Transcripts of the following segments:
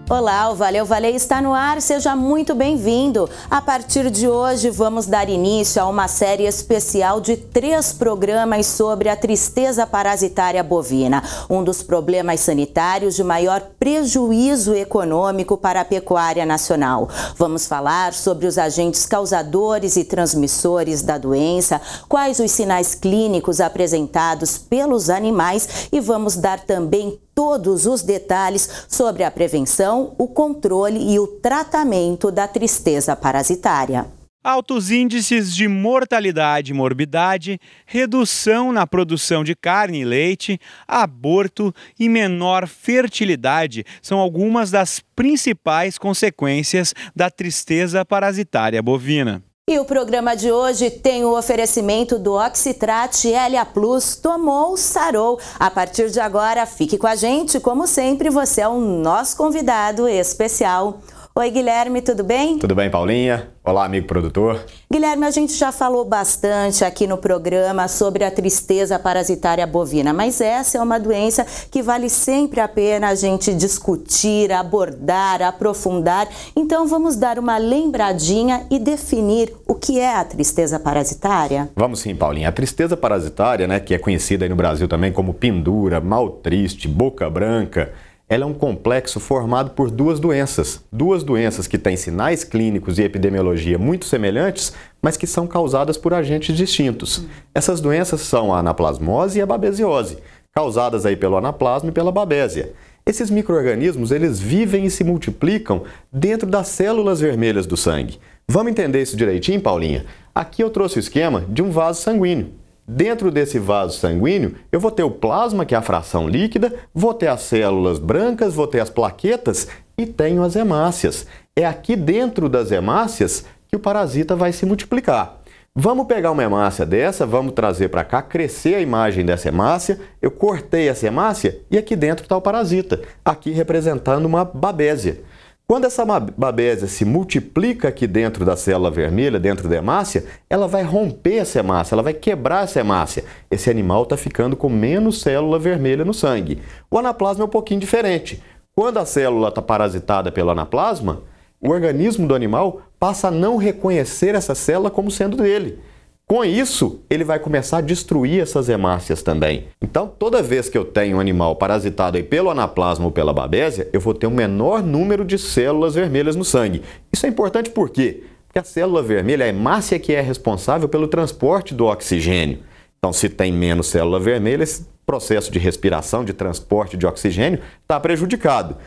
Olá, o Valeu Valer está no ar, seja muito bem-vindo. A partir de hoje vamos dar início a uma série especial de 3 programas sobre a tristeza parasitária bovina, um dos problemas sanitários de maior prejuízo econômico para a pecuária nacional. Vamos falar sobre os agentes causadores e transmissores da doença, quais os sinais clínicos apresentados pelos animais e vamos dar também todos os detalhes sobre a prevenção, o controle e o tratamento da tristeza parasitária. Altos índices de mortalidade e morbidade, redução na produção de carne e leite, aborto e menor fertilidade são algumas das principais consequências da tristeza parasitária bovina. E o programa de hoje tem o oferecimento do Oxitrat LA Plus, tomou, sarou. A partir de agora, fique com a gente, como sempre, você é o nosso convidado especial. Oi, Guilherme, tudo bem? Tudo bem, Paulinha? Olá, amigo produtor. Guilherme, a gente já falou bastante aqui no programa sobre a tristeza parasitária bovina, mas essa é uma doença que vale sempre a pena a gente discutir, abordar, aprofundar. Então vamos dar uma lembradinha e definir o que é a tristeza parasitária? Vamos sim, Paulinha. A tristeza parasitária, que é conhecida aí no Brasil também como pendura, mal triste, boca branca, ela é um complexo formado por duas doenças que têm sinais clínicos e epidemiologia muito semelhantes, mas que são causadas por agentes distintos. Essas doenças são a anaplasmose e a babesiose, causadas aí pelo anaplasma e pela babésia. Esses micro-organismos, eles vivem e se multiplicam dentro das células vermelhas do sangue. Vamos entender isso direitinho, Paulinha? Aqui eu trouxe o esquema de um vaso sanguíneo. Dentro desse vaso sanguíneo, eu vou ter o plasma, que é a fração líquida, vou ter as células brancas, vou ter as plaquetas e tenho as hemácias. É aqui dentro das hemácias que o parasita vai se multiplicar. Vamos pegar uma hemácia dessa, vamos trazer para cá, crescer a imagem dessa hemácia, eu cortei essa hemácia e aqui dentro está o parasita, aqui representando uma babésia. Quando essa babésia se multiplica aqui dentro da célula vermelha, dentro da hemácia, ela vai romper essa hemácia, ela vai quebrar essa hemácia. Esse animal está ficando com menos célula vermelha no sangue. O anaplasma é um pouquinho diferente. Quando a célula está parasitada pelo anaplasma, o organismo do animal passa a não reconhecer essa célula como sendo dele. Com isso, ele vai começar a destruir essas hemácias também. Então, toda vez que eu tenho um animal parasitado aí pelo anaplasma ou pela babésia, eu vou ter um menor número de células vermelhas no sangue. Isso é importante por quê? Porque a célula vermelha, a hemácia que é responsável pelo transporte do oxigênio. Então, se tem menos célula vermelha, esse processo de respiração, de transporte de oxigênio, está prejudicado.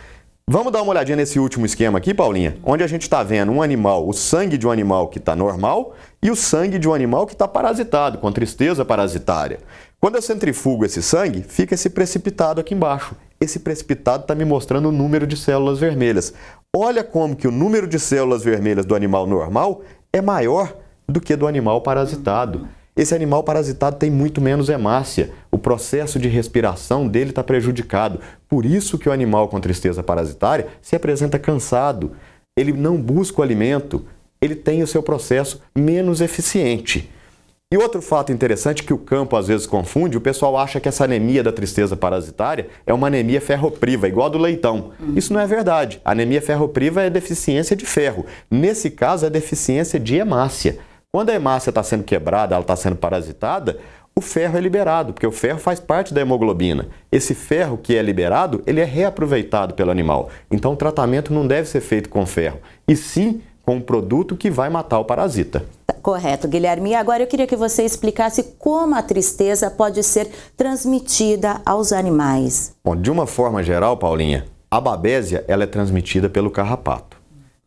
Vamos dar uma olhadinha nesse último esquema aqui, Paulinha, onde a gente está vendo um animal, o sangue de um animal que está normal e o sangue de um animal que está parasitado, com tristeza parasitária. Quando eu centrifugo esse sangue, fica esse precipitado aqui embaixo. Esse precipitado está me mostrando o número de células vermelhas. Olha como que o número de células vermelhas do animal normal é maior do que do animal parasitado. Esse animal parasitado tem muito menos hemácia, o processo de respiração dele está prejudicado. Por isso que o animal com tristeza parasitária se apresenta cansado, ele não busca o alimento, ele tem o seu processo menos eficiente. E outro fato interessante que o campo às vezes confunde, o pessoal acha que essa anemia da tristeza parasitária é uma anemia ferropriva, igual a do leitão. Isso não é verdade. A anemia ferropriva é deficiência de ferro. Nesse caso, é deficiência de hemácia. Quando a hemácia está sendo quebrada, ela está sendo parasitada, o ferro é liberado, porque o ferro faz parte da hemoglobina. Esse ferro que é liberado, ele é reaproveitado pelo animal. Então o tratamento não deve ser feito com ferro, e sim com um produto que vai matar o parasita. Correto, Guilherme. E agora eu queria que você explicasse como a tristeza pode ser transmitida aos animais. Bom, de uma forma geral, Paulinha, a babésia ela é transmitida pelo carrapato.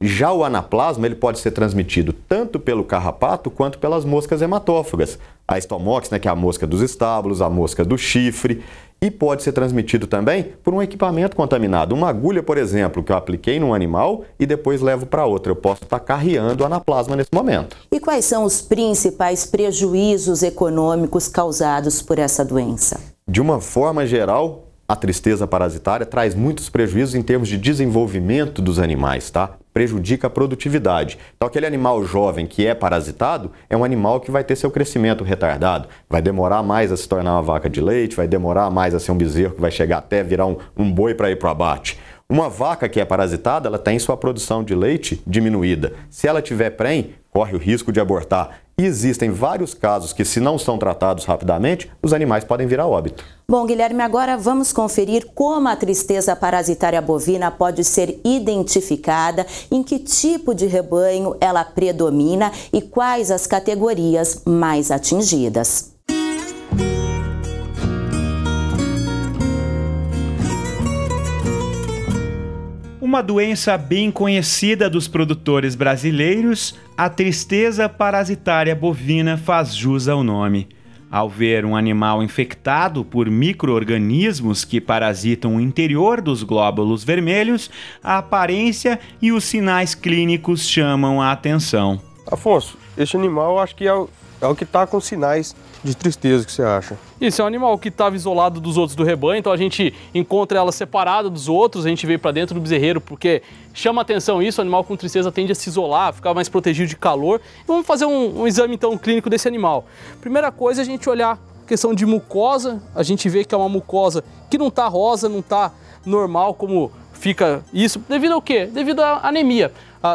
Já o anaplasma ele pode ser transmitido tanto pelo carrapato quanto pelas moscas hematófagas. A estomox, que é a mosca dos estábulos, a mosca do chifre, e pode ser transmitido também por um equipamento contaminado. Uma agulha, por exemplo, que eu apliquei num animal e depois levo para outra. Eu posso estar carreando o anaplasma nesse momento. E quais são os principais prejuízos econômicos causados por essa doença? De uma forma geral, a tristeza parasitária traz muitos prejuízos em termos de desenvolvimento dos animais, tá? Prejudica a produtividade. Então, aquele animal jovem que é parasitado é um animal que vai ter seu crescimento retardado, vai demorar mais a se tornar uma vaca de leite, vai demorar mais a ser um bezerro que vai chegar até virar um boi para ir para o abate. Uma vaca que é parasitada, ela tem sua produção de leite diminuída. Se ela tiver prenhe, corre o risco de abortar. E existem vários casos que, se não são tratados rapidamente, os animais podem vir a óbito. Bom, Guilherme, agora vamos conferir como a tristeza parasitária bovina pode ser identificada, em que tipo de rebanho ela predomina e quais as categorias mais atingidas. Uma doença bem conhecida dos produtores brasileiros, a tristeza parasitária bovina faz jus ao nome. Ao ver um animal infectado por micro-organismos que parasitam o interior dos glóbulos vermelhos, a aparência e os sinais clínicos chamam a atenção. Afonso, esse animal eu acho que é o que está com sinais de tristeza, que você acha? Isso, é um animal que estava isolado dos outros do rebanho, então a gente encontra ela separada dos outros, a gente veio para dentro do bezerreiro porque chama atenção isso, o animal com tristeza tende a se isolar, ficar mais protegido de calor. E vamos fazer um exame então clínico desse animal. Primeira coisa é a gente olhar a questão de mucosa, a gente vê que é uma mucosa que não está rosa, não está normal como fica isso, devido ao quê? Devido à anemia.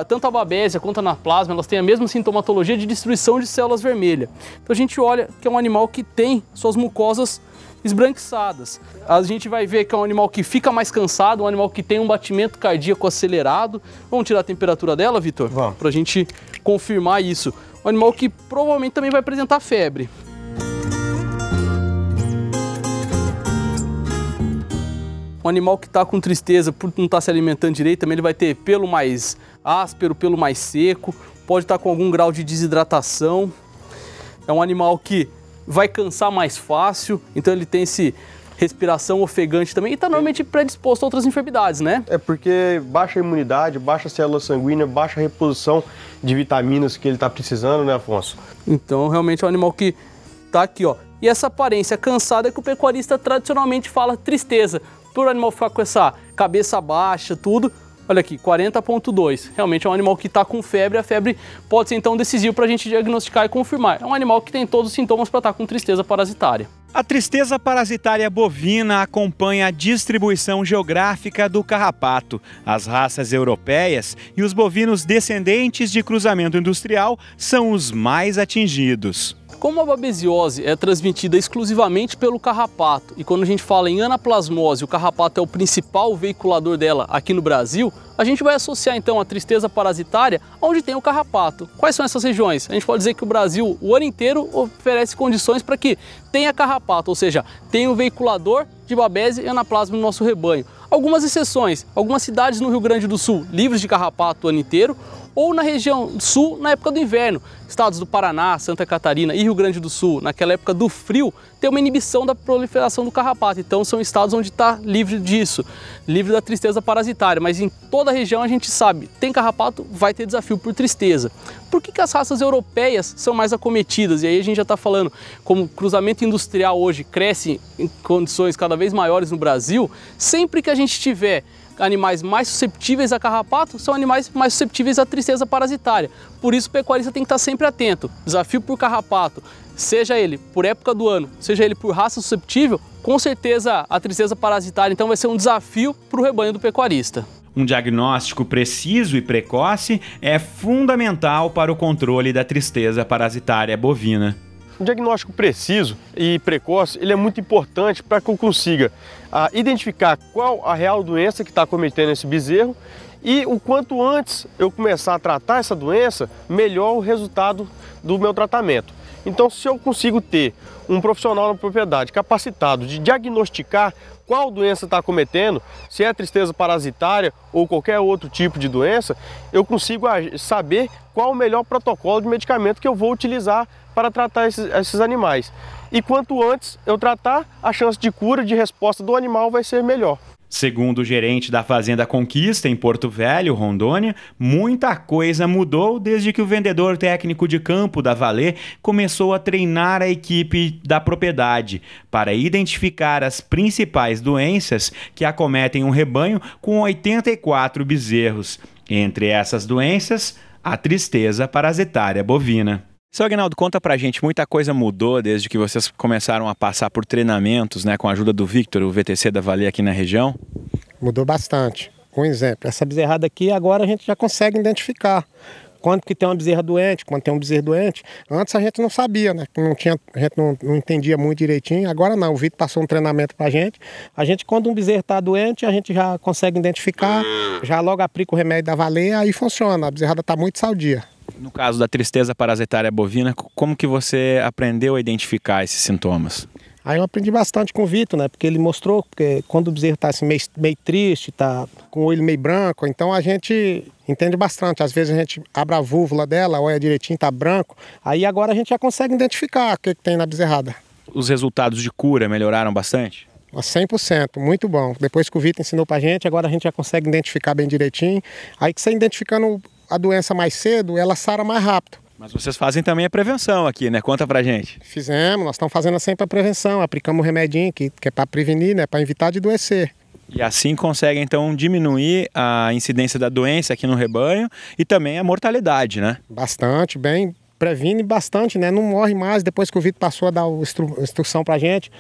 Tanto a babésia quanto a anaplasma, elas têm a mesma sintomatologia de destruição de células vermelhas. Então a gente olha que é um animal que tem suas mucosas esbranquiçadas. A gente vai ver que é um animal que fica mais cansado, um animal que tem um batimento cardíaco acelerado. Vamos tirar a temperatura dela, Vitor? Vamos. Para a gente confirmar isso. Um animal que provavelmente também vai apresentar febre. Um animal que está com tristeza por não estar se alimentando direito, também ele vai ter pelo mais áspero, pelo mais seco, pode estar com algum grau de desidratação. É um animal que vai cansar mais fácil, então ele tem esse respiração ofegante também e está normalmente predisposto a outras enfermidades, né? É porque baixa imunidade, baixa célula sanguínea, baixa reposição de vitaminas que ele está precisando, né, Afonso? Então realmente é um animal que está aqui, ó. E essa aparência cansada é que o pecuarista tradicionalmente fala tristeza. Por o animal ficar com essa cabeça baixa, tudo, olha aqui, 40,2. Realmente é um animal que está com febre, a febre pode ser então decisiva para a gente diagnosticar e confirmar. É um animal que tem todos os sintomas para estar com tristeza parasitária. A tristeza parasitária bovina acompanha a distribuição geográfica do carrapato. As raças europeias e os bovinos descendentes de cruzamento industrial são os mais atingidos. Como a babesiose é transmitida exclusivamente pelo carrapato e quando a gente fala em anaplasmose, o carrapato é o principal veiculador dela aqui no Brasil, a gente vai associar então a tristeza parasitária onde tem o carrapato. Quais são essas regiões? A gente pode dizer que o Brasil o ano inteiro oferece condições para que tenha carrapato, ou seja, tenha o veiculador de babese e anaplasma no nosso rebanho. Algumas exceções, algumas cidades no Rio Grande do Sul livres de carrapato o ano inteiro, ou na região sul na época do inverno. Estados do Paraná, Santa Catarina e Rio Grande do Sul, naquela época do frio, tem uma inibição da proliferação do carrapato. Então são estados onde está livre disso, livre da tristeza parasitária. Mas em toda a região a gente sabe, tem carrapato, vai ter desafio por tristeza. Por que as raças europeias são mais acometidas? E aí a gente já está falando, como o cruzamento industrial hoje cresce em condições cada vez maiores no Brasil, sempre que a gente tiver animais mais susceptíveis a carrapato são animais mais susceptíveis à tristeza parasitária. Por isso o pecuarista tem que estar sempre atento. Desafio por carrapato, seja ele por época do ano, seja ele por raça susceptível, com certeza a tristeza parasitária então vai ser um desafio para o rebanho do pecuarista. Um diagnóstico preciso e precoce é fundamental para o controle da tristeza parasitária bovina. Um diagnóstico preciso e precoce ele é muito importante para que eu consiga identificar qual a real doença que está acometendo esse bezerro e o quanto antes eu começar a tratar essa doença, melhor o resultado do meu tratamento. Então, se eu consigo ter um profissional na propriedade capacitado de diagnosticar qual doença está acometendo, se é tristeza parasitária ou qualquer outro tipo de doença, eu consigo saber qual o melhor protocolo de medicamento que eu vou utilizar para tratar esses animais. E quanto antes eu tratar, a chance de cura, de resposta do animal vai ser melhor. Segundo o gerente da Fazenda Conquista, em Porto Velho, Rondônia, muita coisa mudou desde que o vendedor técnico de campo da Valê começou a treinar a equipe da propriedade para identificar as principais doenças que acometem um rebanho com 84 bezerros. Entre essas doenças, a tristeza parasitária bovina. Seu Aguinaldo, conta pra gente, muita coisa mudou desde que vocês começaram a passar por treinamentos, né, com a ajuda do Victor, o VTC da Valê aqui na região? Mudou bastante. Com exemplo, essa bezerrada aqui agora a gente já consegue identificar quando que tem uma bezerra doente, quando tem um bezerro doente. Antes a gente não sabia, né? A gente não entendia muito direitinho. Agora não, o Vitor passou um treinamento pra gente. A gente, quando um bezerro está doente, a gente já consegue identificar, já logo aplica o remédio da valeia, aí funciona. A bezerrada está muito saudia. No caso da tristeza parasitária bovina, como que você aprendeu a identificar esses sintomas? Aí eu aprendi bastante com o Vitor, né? Porque ele mostrou que quando o bezerro está assim, meio triste, está com o olho meio branco, então a gente entende bastante. Às vezes a gente abre a vúvula dela, olha direitinho, está branco. Aí agora a gente já consegue identificar o que tem na bezerrada. Os resultados de cura melhoraram bastante? 100%, muito bom. Depois que o Vitor ensinou pra gente, agora a gente já consegue identificar bem direitinho. Aí que você identificando a doença mais cedo, ela sara mais rápido. Mas vocês fazem também a prevenção aqui, né? Conta pra gente. Fizemos, nós estamos fazendo sempre a prevenção, aplicamos um remedinho que é para prevenir, né? Para evitar de adoecer. E assim consegue então diminuir a incidência da doença aqui no rebanho e também a mortalidade, né? Bastante, bem, previne bastante, né? Não morre mais depois que o Vitor passou a dar instrução pra gente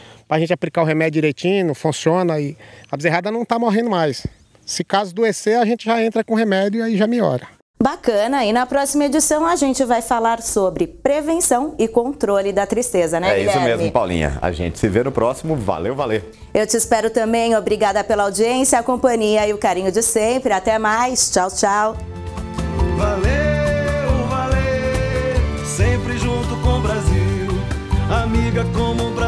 aplicar o remédio direitinho, funciona e a bezerrada não está morrendo mais. Se caso adoecer, a gente já entra com remédio e aí já melhora. Bacana, e na próxima edição a gente vai falar sobre prevenção e controle da tristeza, né, Guilherme? É isso mesmo, Paulinha. A gente se vê no próximo. Valeu, valeu. Eu te espero também. Obrigada pela audiência, a companhia e o carinho de sempre. Até mais. Tchau, tchau. Valeu, valeu. Sempre junto com o Brasil. Amiga como o Brasil.